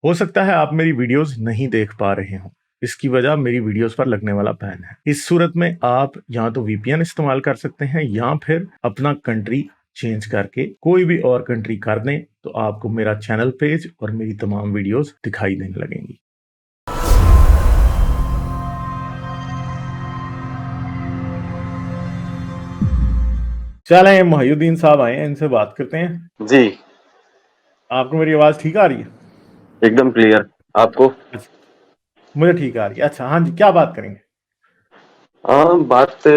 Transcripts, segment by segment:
ہو سکتا ہے آپ میری ویڈیوز نہیں دیکھ پا رہے ہوں، اس کی وجہ میری ویڈیوز پر لگنے والا بین ہے۔ اس صورت میں آپ یا تو وی پی این استعمال کر سکتے ہیں یا پھر اپنا کنٹری چینج کر کے کوئی بھی اور کنٹری کر دیں تو آپ کو میرا چینل پیج اور میری تمام ویڈیوز دکھائی دینے لگیں گی۔ چلیں محی الدین صاحب آئے ہیں، ان سے بات کرتے ہیں۔ جی آپ کو میری آواز ٹھیک آ رہی ہے؟ ایک دم کلیئر. آپ کو؟ مجھے ٹھیک آ رہی ہے۔ اچھا ہاں جی، کیا بات کریں گے؟ ہاں بات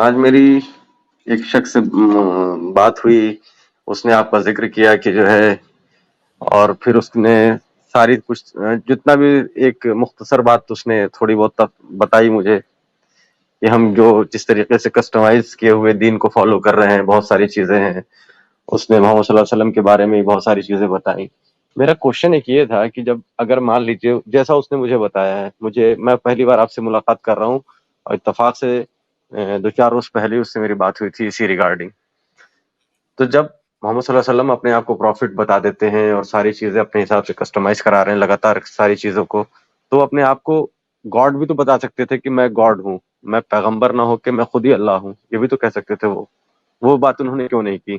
آج میری ایک شخص سے بات ہوئی، اس نے آپ کا ذکر کیا کہ جو ہے، اور پھر اس نے ساری کچھ جتنا بھی ایک مختصر بات اس نے تھوڑی بہت بتائی مجھے کہ ہم جو جس طریقے سے کسٹمائز کیے ہوئے دین کو فالو کر رہے ہیں، بہت ساری چیزیں ہیں. اس نے محمد صلی اللہ علیہ وسلم کے بارے میں بہت ساری چیزیں بتائیں. میرا کوشچن ایک یہ تھا کہ جب اگر مان لیجیے جیسا اس نے مجھے بتایا ہے، میں پہلی بار آپ سے ملاقات کر رہا ہوں اور اتفاق سے 2-4 روز پہلے اس سے میری بات ہوئی تھی اسی ریگارڈنگ. تو جب محمد صلی اللہ علیہ وسلم اپنے آپ کو پروفٹ بتا دیتے ہیں اور ساری چیزیں اپنے حساب سے کسٹمائز کرا رہے ہیں لگاتار ساری چیزوں کو، تو اپنے آپ کو گاڈ بھی تو بتا سکتے تھے کہ میں گاڈ ہوں، میں پیغمبر نہ ہو کہ میں خود ہی اللہ ہوں، یہ بھی تو کہہ سکتے تھے. وہ بات انہوں نے کیوں نہیں کی؟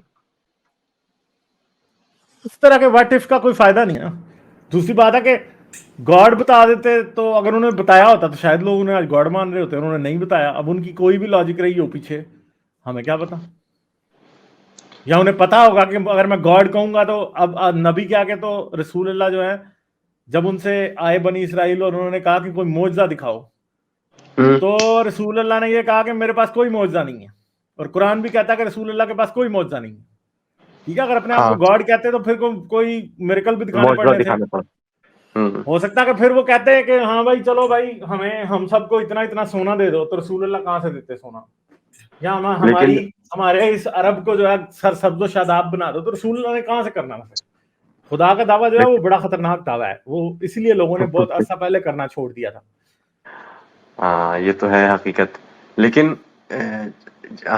اس طرح کے واٹ ایف کا کوئی فائدہ نہیں ہے. دوسری بات ہے کہ گاڈ بتا دیتے تو اگر انہوں نے بتایا ہوتا تو شاید لوگ انہیں آج گاڈ مان رہے ہوتے. انہوں نے نہیں بتایا، اب ان کی کوئی بھی لاجک رہی ہو پیچھے، ہمیں کیا پتا. یا انہیں پتا ہوگا کہ اگر میں گاڈ کہوں گا تو اب نبی کیا کہ تو رسول اللہ جو ہے جب ان سے آئے بنی اسرائیل اور انہوں نے کہا کہ کوئی معجزہ دکھاؤ، تو رسول اللہ نے یہ کہا کہ میرے پاس کوئی معجزہ نہیں ہے. اور قرآن بھی کہتا ہے کہ رسول اللہ کے پاس کوئی معجزہ نہیں ہے. ٹھیک ہے، اگر اپنے آپ کو ہاں، گاڈ کہتے تو پھر کوئی میریکل بھی دکھانے معجزہ پڑنے تھے. دکھانے پڑ. ہو سکتا ہے کہ پھر وہ کہتے ہیں کہ ہاں بھائی چلو بھائی ہم سب کو اتنا اتنا سونا دے دو، تو رسول اللہ کہاں سے دیتے سونا؟ یا لیکن ہمارے اس عرب کو جو ہے سر سبز و شاداب بنا دو، تو رسول اللہ نے کہاں سے کرنا؟ خدا کا دعویٰ جو ہے وہ بڑا خطرناک دعویٰ ہے، وہ اس لیے لوگوں نے بہت عرصہ پہلے کرنا چھوڑ دیا تھا. ہاں یہ تو ہے حقیقت. لیکن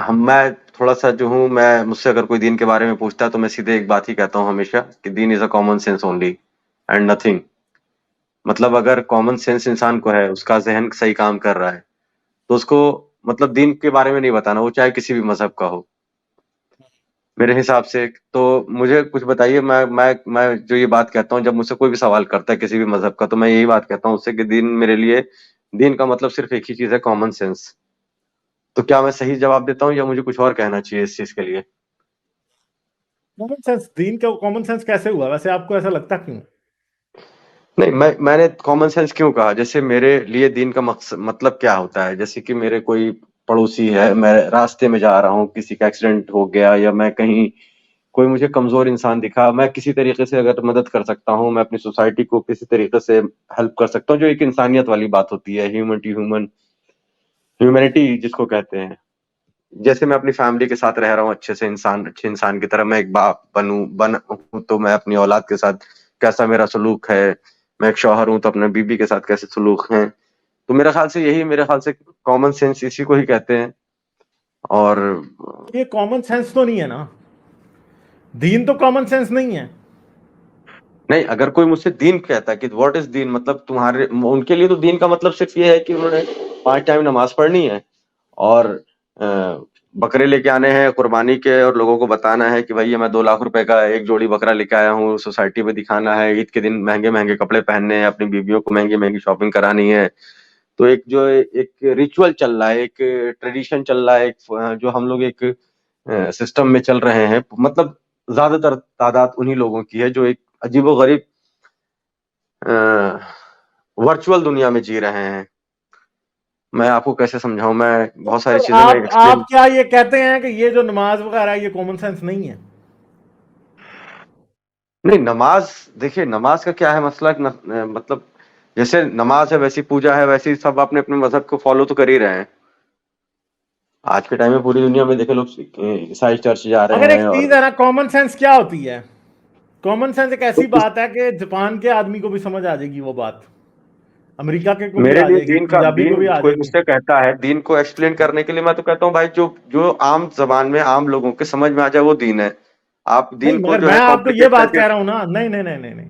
میں تھوڑا سا جو ہوں، مجھ سے اگر کوئی دین کے بارے میں پوچھتا ہے تو میں سیدھے ایک بات ہی کہتا ہوں ہمیشہ کہ دین is a common sense only and nothing. مطلب اگر کامن سینس انسان کو ہے، اس کا ذہن صحیح کام کر رہا ہے، تو اس کو مطلب دین کے بارے میں نہیں بتانا، وہ چاہے کسی بھی مذہب کا ہو میرے حساب سے. تو مجھے کچھ بتائیے. میں جو یہ بات کہتا ہوں، جب مجھ سے کوئی بھی سوال کرتا ہے کسی بھی مذہب کا، تو میں یہی بات کہتا ہوں اس سے کہ دین میرے لیے، دین کا مطلب صرف ایک ہی چیز ہے، کامن سینس. تو کیا میں صحیح جواب دیتا ہوں یا مجھے کچھ اور کہنا چاہیے اس چیز کے لیے؟ کامن سینس، دین کا کامن سینس کیسے ہوا ویسے؟ آپ کو ایسا لگتا کیوں؟ نہیں، میں نے کامن سینس کیوں کہا؟ جیسے میرے لیے دین کا مطلب کیا ہوتا ہے، جیسے کہ میرے کوئی پڑوسی ہے، میں راستے میں جا رہا ہوں، کسی کا ایکسیڈنٹ ہو گیا، یا میں کہیں کوئی مجھے کمزور انسان دکھا، میں کسی طریقے سے اگر مدد کر سکتا ہوں، میں اپنی سوسائٹی کو کسی طریقے سے ہیلپ کر سکتا ہوں، جو ایک انسانیت والی بات ہوتی ہے، ہیومینٹی جس کو کہتے ہیں. جیسے میں اپنی فیملی کے ساتھ رہ رہا ہوں اچھے انسان کی طرح، میں ایک باپ ہوں تو میں اپنی اولاد کے ساتھ کیسا میرا سلوک ہے، میں ایک شوہر ہوں تو اپنے بیوی کے ساتھ کیسے سلوک ہیں. تو میرے خیال سے کامن سینس اسی کو ہی کہتے ہیں. اور یہ کامن سینس تو نہیں ہے نا، دین تو کامن سینس نہیں ہے. نہیں، اگر کوئی مجھ سے دین کہتا ہے کہ واٹ از دین، مطلب ان کے لیے تو دین کا مطلب صرف یہ ہے کہ انہوں نے 5 ٹائم نماز پڑھنی ہے اور بکرے لے کے آنے ہیں قربانی کے، اور لوگوں کو بتانا ہے کہ بھائی میں 2 لاکھ روپے کا ایک جوڑی بکرا لے کے آیا ہوں، سوسائٹی میں دکھانا ہے، عید کے دن مہنگے مہنگے کپڑے پہننے ہیں، اپنی بیویوں کو مہنگی مہنگی شاپنگ کرانی ہے. تو ایک ریچول چل رہا ہے، ایک ٹریڈیشن چل رہا ہے، جو ہم لوگ ایک سسٹم میں چل رہے ہیں. مطلب زیادہ تر تعداد انہی لوگوں کی ہے جو ایک عجیب و غریب ورچوئل دنیا میں جی رہے ہیں. میں آپ کو کیسے سمجھاؤں؟ میں بہت ساری چیزیں میں ایکسپلین. آپ کیا یہ کہتے ہیں کہ یہ جو نماز وغیرہ یہ کامن سینس نہیں ہے؟ نہیں، نماز دیکھیے، نماز کا کیا ہے مسئلہ، مطلب جیسے نماز ہے ویسی پوجا ہے، ویسی سب اپنے اپنے مذہب کو فالو تو کر ہی رہے ہیں. آج کے ٹائم میں پوری دنیا میں دیکھے لوگ عیسائی چرچ جا اگر رہے ایک ہیں. اور چیز ہے نا، کامن سینس کیا ہوتی ہے؟ کامن سینس ایک ایسی بات ہے کہ جاپان کے آدمی کو بھی سمجھ آ جائے گی وہ بات، امریکہ کے کو بھی میرے آ لیے جائے گی، پنجابی کو بھی آ کوئی جائے مجھ گی. سے کہتا ہے دین کو ایکسپلین کرنے کے لیے، میں تو کہتا ہوں بھائی جو عام زبان میں عام لوگوں کے سمجھ میں آ جائے وہ دین ہے. آپ نہیں دین کو مگر جو میں ہے آپ کو یہ کمپلیکیٹ کر بات کے. کہہ رہا ہوں نا، نہیں نہیں نہیں نہیں نہیں،